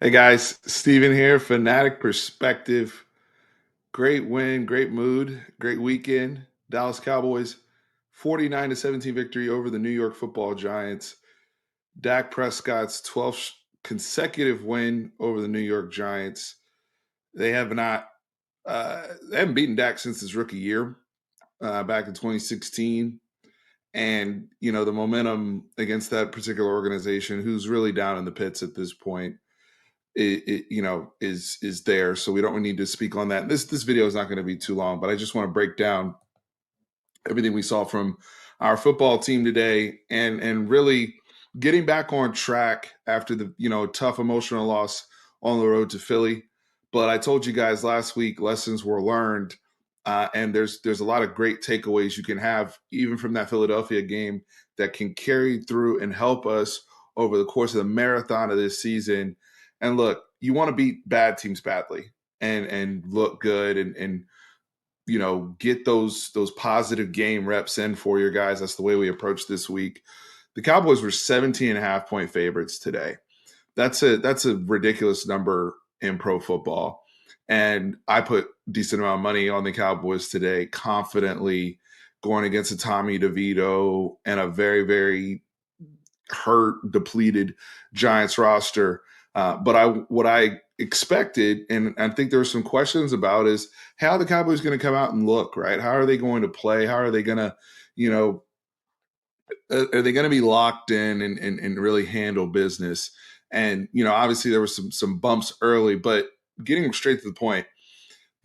Hey guys, Steven here, Fanatic Perspective. Great win, great mood, great weekend. Dallas Cowboys 49 to 17 victory over the New York Football Giants. Dak Prescott's 12th consecutive win over the New York Giants. They have not they haven't beaten Dak since his rookie year back in 2016. And the momentum against that particular organization, who's really down in the pits at this point, is there. So we don't need to speak on that. This video is not going to be too long, but I just want to break down everything we saw from our football team today, and really getting back on track after the tough emotional loss on the road to Philly. But I told you guys last week lessons were learned, and there's a lot of great takeaways you can have even from that Philadelphia game that can carry through and help us over the course of the marathon of this season. And look, you want to beat bad teams badly and look good and get those positive game reps in for your guys. That's the way we approach this week. The Cowboys were 17 and a half point favorites today. That's a ridiculous number in pro football. And I put decent amount of money on the Cowboys today, confidently going against a Tommy DeVito and a very, very hurt, depleted Giants roster. But what I expected, and I think there were some questions about, is how the Cowboys going to come out and look, right? How are they going to play? How are they going to, you know, are they going to be locked in and really handle business? And obviously there were some bumps early, but getting straight to the point,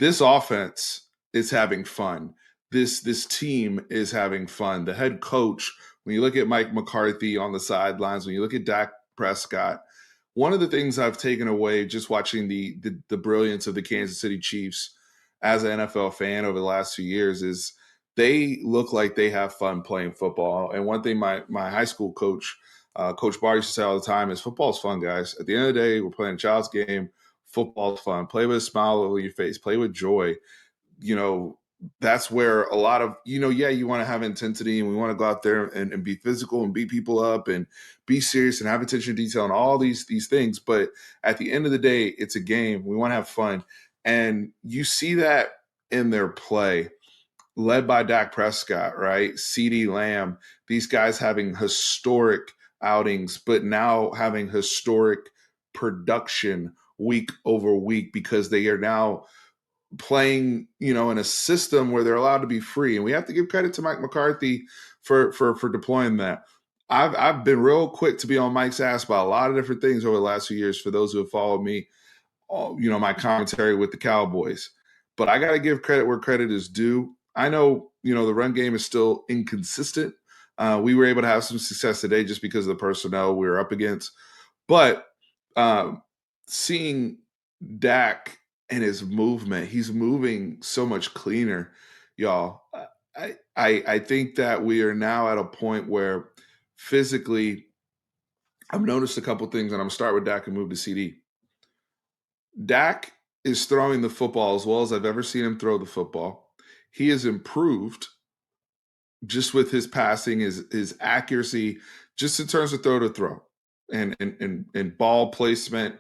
this offense is having fun. This team is having fun. The head coach, when you look at Mike McCarthy on the sidelines, when you look at Dak Prescott, one of the things I've taken away just watching the brilliance of the Kansas City Chiefs as an NFL fan over the last few years is they look like they have fun playing football. And one thing my high school coach, Coach Barr, used to say all the time is football's fun, guys. At the end of the day, we're playing a child's game. Football's fun. Play with a smile over your face. Play with joy. You know, that's where a lot of, yeah, you want to have intensity and we want to go out there and be physical and beat people up and be serious and have attention to detail and all these things. But at the end of the day, it's a game. We want to have fun. And you see that in their play, led by Dak Prescott, right? CeeDee Lamb, these guys having historic outings, but now having historic production week over week because they are now playing, in a system where they're allowed to be free. And we have to give credit to Mike McCarthy for deploying that. I've been real quick to be on Mike's ass about a lot of different things over the last few years for those who have followed me, my commentary with the Cowboys. But I got to give credit where credit is due. I know, the run game is still inconsistent. We were able to have some success today just because of the personnel we were up against. But seeing Dak and his movement, he's moving so much cleaner, y'all. I think that we are now at a point where physically, I've noticed a couple things, and I'm gonna start with Dak and move to CD. Dak is throwing the football as well as I've ever seen him throw the football. He has improved just with his passing, his accuracy, just in terms of throw to throw and ball placement,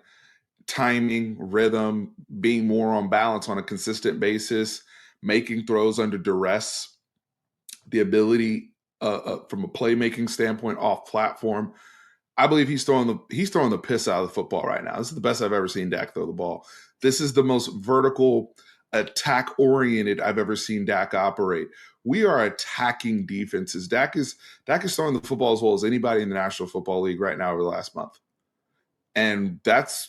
timing, rhythm, being more on balance on a consistent basis, making throws under duress, the ability from a playmaking standpoint off platform. I believe he's throwing the piss out of the football right now. This is the best I've ever seen Dak throw the ball. This is the most vertical, attack oriented I've ever seen Dak operate. We are attacking defenses. Dak is throwing the football as well as anybody in the National Football League right now over the last month. And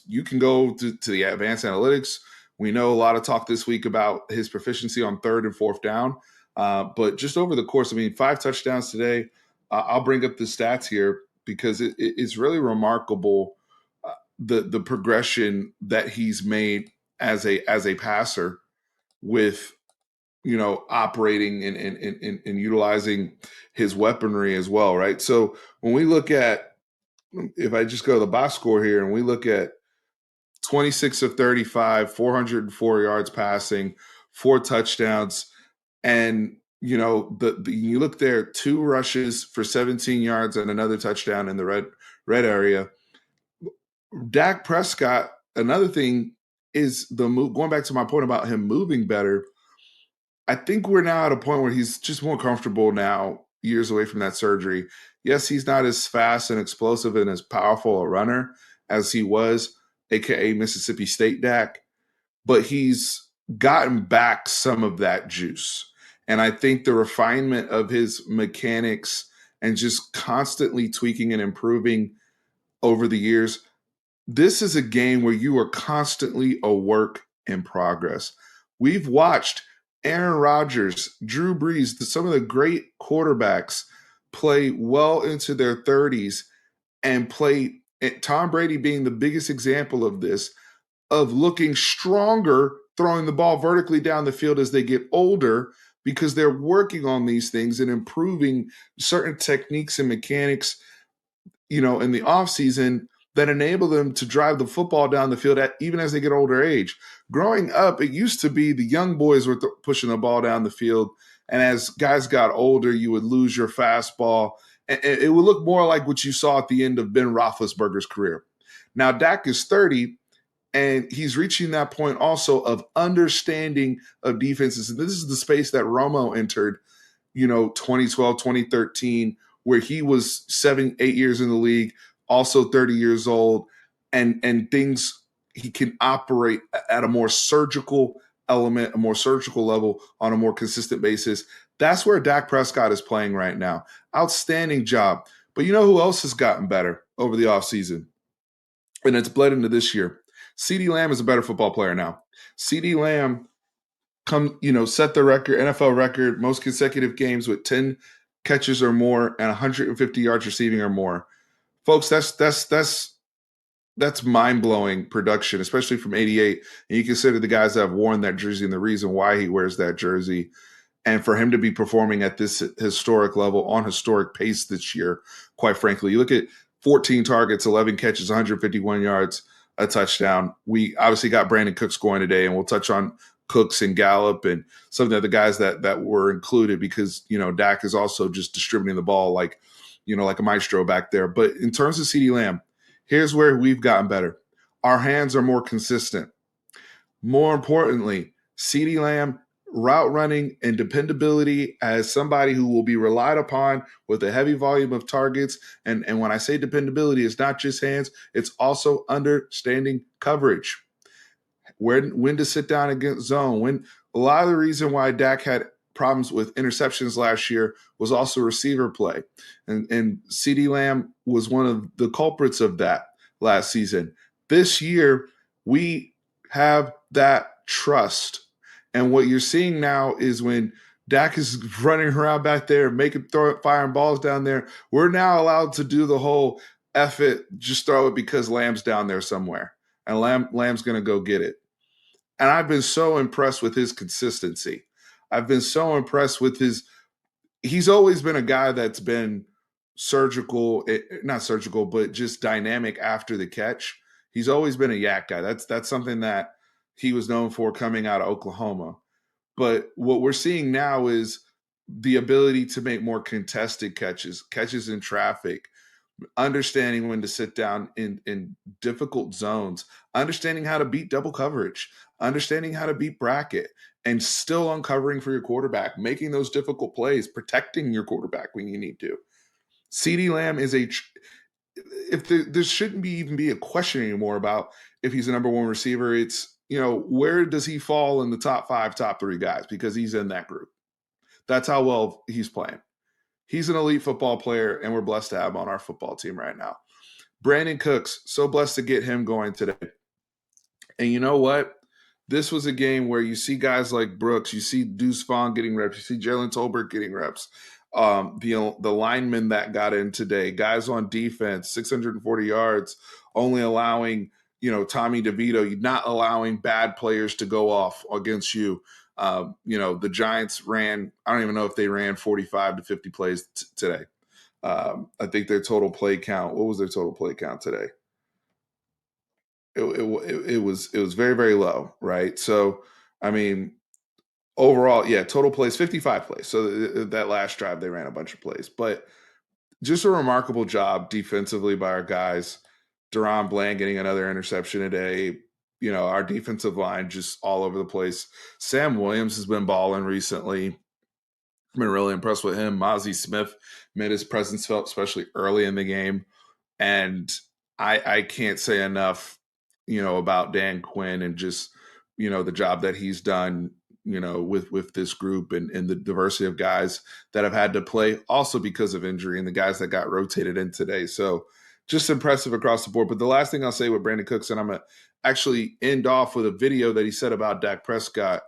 you can go to the advanced analytics. We know a lot of talk this week about his proficiency on third and fourth down. But just over the course, 5 touchdowns today. I'll bring up the stats here because it's really remarkable the progression that he's made as a passer with operating and utilizing his weaponry as well, right? So when we look at, if I just go to the box score here and we look at 26 of 35, 404 yards passing, 4 touchdowns, and you look there, 2 rushes for 17 yards and another touchdown in the red area. Dak Prescott another thing is the move. Going back to my point about him moving better, I think we're now at a point where he's just more comfortable now, years away from that surgery. Yes, he's not as fast and explosive and as powerful a runner as he was, aka Mississippi State Dak, but he's gotten back some of that juice. And I think the refinement of his mechanics and just constantly tweaking and improving over the years, this is a game where you are constantly a work in progress. We've watched Aaron Rodgers, Drew Brees, some of the great quarterbacks play well into their 30s and play, Tom Brady being the biggest example of this, of looking stronger throwing the ball vertically down the field as they get older because they're working on these things and improving certain techniques and mechanics, in the offseason that enable them to drive the football down the field even as they get older age. Growing up, it used to be the young boys were pushing the ball down the field. And as guys got older, you would lose your fastball. And it would look more like what you saw at the end of Ben Roethlisberger's career. Now, Dak is 30, and he's reaching that point also of understanding of defenses. And this is the space that Romo entered, 2012, 2013, where he was 7, 8 years in the league, also 30 years old, and things he can operate at a more surgical element, a more surgical level on a more consistent basis. That's where Dak Prescott is playing right now. Outstanding job. But you know who else has gotten better over the offseason? And it's bled into this year. CeeDee Lamb is a better football player now. CeeDee Lamb set the record, NFL record, most consecutive games with 10 catches or more and 150 yards receiving or more. Folks, that's mind-blowing production, especially from 88. And you consider the guys that have worn that jersey and the reason why he wears that jersey. And for him to be performing at this historic level on historic pace this year, quite frankly, you look at 14 targets, 11 catches, 151 yards, a touchdown. We obviously got Brandon Cooks scoring today, and we'll touch on Cooks and Gallup and some of the other guys that were included because, Dak is also just distributing the ball like a maestro back there. But in terms of CeeDee Lamb, here's where we've gotten better. Our hands are more consistent. More importantly, CeeDee Lamb route running and dependability as somebody who will be relied upon with a heavy volume of targets. And when I say dependability, it's not just hands, it's also understanding coverage. When to sit down against zone. When a lot of the reason why Dak had problems with interceptions last year was also receiver play. And CeeDee Lamb was one of the culprits of that last season. This year, we have that trust. And what you're seeing now is when Dak is running around back there, firing balls down there, we're now allowed to do the whole F it, just throw it because Lamb's down there somewhere. And Lamb's going to go get it. And I've been so impressed with his consistency. I've been so impressed with he's always been a guy that's been not surgical, but just dynamic after the catch. He's always been a yak guy. That's something that he was known for coming out of Oklahoma. But what we're seeing now is the ability to make more contested catches in traffic, understanding when to sit down in difficult zones, understanding how to beat double coverage, understanding how to beat bracket, and still uncovering for your quarterback, making those difficult plays, protecting your quarterback when you need to. CeeDee Lamb is there shouldn't even be a question anymore about if he's the number one receiver. It's, where does he fall in the top 5, top 3 guys? Because he's in that group. That's how well he's playing. He's an elite football player, and we're blessed to have him on our football team right now. Brandon Cooks, so blessed to get him going today. And you know what? This was a game where you see guys like Brooks, you see Deuce Vaughn getting reps, you see Jalen Tolbert getting reps. The linemen that got in today, guys on defense, 640 yards, only allowing, Tommy DeVito, not allowing bad players to go off against you. The Giants ran, I don't even know if they ran 45 to 50 plays today. I think their total play count, what was their total play count today? It was very, very low, right? So, I mean, overall, yeah, total plays, 55 plays. So that last drive, they ran a bunch of plays. But just a remarkable job defensively by our guys. Deron Bland getting another interception today. our defensive line just all over the place. Sam Williams has been balling recently. I've been really impressed with him. Mozzie Smith made his presence felt, especially early in the game. And I can't say enough, about Dan Quinn and just, the job that he's done, with this group and the diversity of guys that have had to play also because of injury and the guys that got rotated in today. So just impressive across the board. But the last thing I'll say with Brandon Cooks, and I'm going to actually end off with a video that he said about Dak Prescott,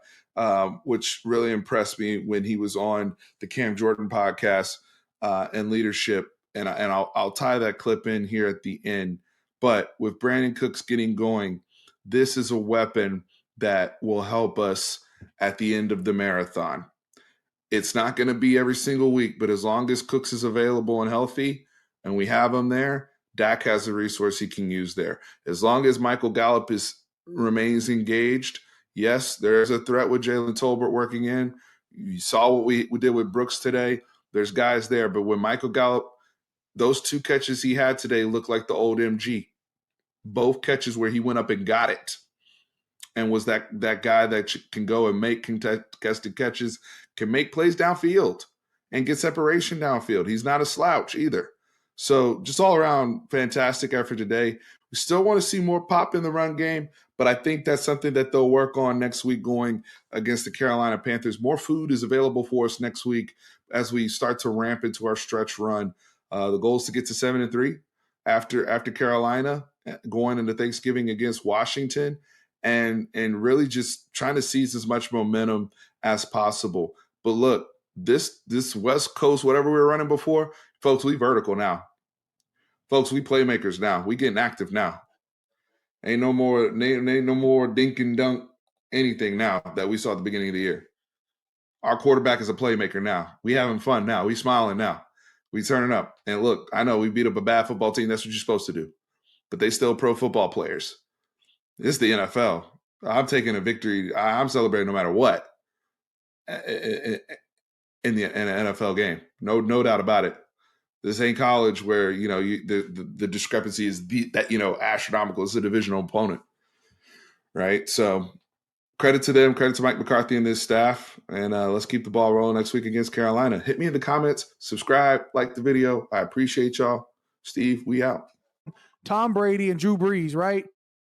which really impressed me when he was on the Cam Jordan podcast and leadership. And I'll tie that clip in here at the end. But with Brandon Cooks getting going, this is a weapon that will help us at the end of the marathon. It's not going to be every single week, but as long as Cooks is available and healthy and we have him there, Dak has a resource he can use there. As long as Michael Gallup remains engaged, yes, there's a threat with Jalen Tolbert working in. You saw what we did with Brooks today. There's guys there, but when Michael Gallup, those 2 catches he had today look like the old MG. Both catches where he went up and got it and was that guy that can go and make contested catches, can make plays downfield and get separation downfield. He's not a slouch either. So just all around fantastic effort today. We still want to see more pop in the run game, but I think that's something that they'll work on next week going against the Carolina Panthers. More food is available for us next week as we start to ramp into our stretch run. The goal is to get to 7-3 after Carolina, going into Thanksgiving against Washington, and really just trying to seize as much momentum as possible. But look, this West Coast, whatever we were running before, folks, we vertical now. Folks, we playmakers now. We getting active now. Ain't no more dink and dunk anything now that we saw at the beginning of the year. Our quarterback is a playmaker now. We having fun now. We smiling now. We turning up. And look, I know we beat up a bad football team. That's what you're supposed to do. But they still pro football players. It's the NFL. I'm taking a victory. I'm celebrating no matter what in the NFL game. No doubt about it. This ain't college where the discrepancy is astronomical. It's a divisional opponent, right? So credit to them, credit to Mike McCarthy and his staff, and let's keep the ball rolling next week against Carolina. Hit me in the comments, subscribe, like the video. I appreciate y'all. Steve, we out. Tom Brady and Drew Brees, right?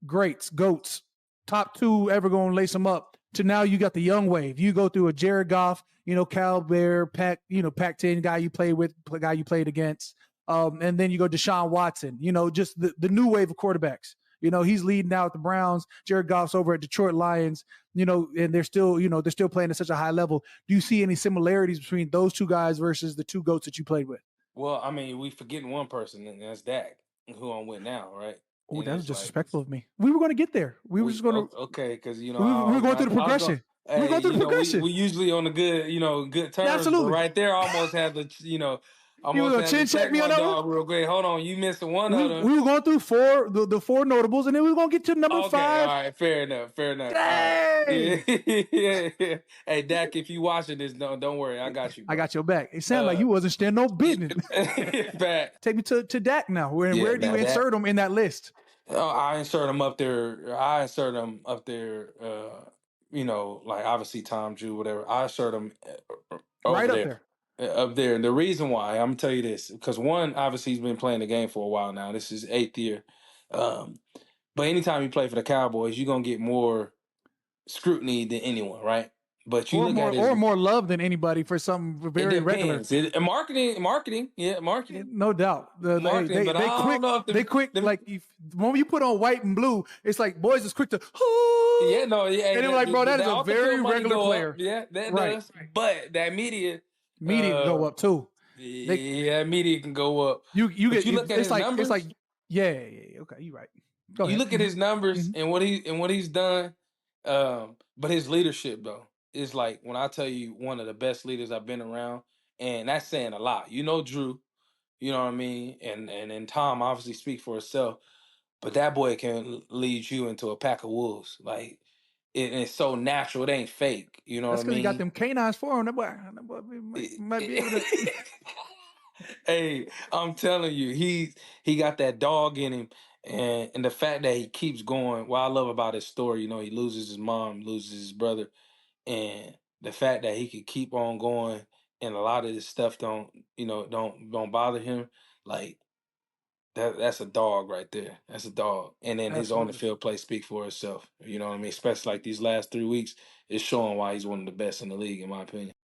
Greats, GOATs, top 2 ever going to lace them up. To now you got the young wave. You go through a Jared Goff, Cal Bear, Pac-10 guy you played with, guy you played against. And then you go Deshaun Watson, just the new wave of quarterbacks. He's leading out the Browns. Jared Goff's over at Detroit Lions, and they're still playing at such a high level. Do you see any similarities between those 2 guys versus the 2 GOATs that you played with? Well, I mean, we forgetting one person, and that's Dak, who I'm with now, right? Oh, that was disrespectful of me. We were going to get there. We were just going to. Okay, because we were going through the progression. We were going through the progression. We usually on the good terms. Absolutely. But right there, almost had the almost had to check me on dog real quick. Hold on, you missed one of them. We were going through the 4 notables, and then we were going to get to number 5. All right, fair enough. Dang. Yeah. Hey, Dak, if you watching this, don't worry, I got you. Bro. I got your back. It sounded like you wasn't standing no business. Take me to Dak now. Where do you insert him in that list? Oh, I insert him up there. Like obviously Tom, Drew, whatever. I insert him right up there. Up there. And the reason why, I'm gonna tell you this, because one, obviously he's been playing the game for a while now. This is 8th year. But anytime you play for the Cowboys, you're gonna get more scrutiny than anyone, right? But you more love than anybody for something very regular. Marketing. No doubt. They quick. Like when you put on white and blue, it's like boys is quick to. Yeah, no, yeah. And they're like, bro, that is a very regular player. Up. Yeah, that does. But that media can go up too. Media can go up. You look at his numbers. It's like yeah. Okay, you're right. Go ahead. You look at his numbers and what he's done. But his leadership though is like when I tell you one of the best leaders I've been around, and that's saying a lot. Drew, you know what I mean, and Tom obviously speak for itself, but that boy can lead you into a pack of wolves. Like it's so natural, it ain't fake. You know that's what I mean? He got them canines for him. That boy might be able to. Hey, I'm telling you, he got that dog in him. And the fact that he keeps going, what I love about his story, you know, he loses his mom, loses his brother, and the fact that he could keep on going and a lot of this stuff don't, you know, don't bother him, like that's a dog right there. That's a dog. And then his on the Absolutely. field play speak for itself. You know what I mean? Especially like these last 3 weeks, it's showing why he's one of the best in the league, in my opinion.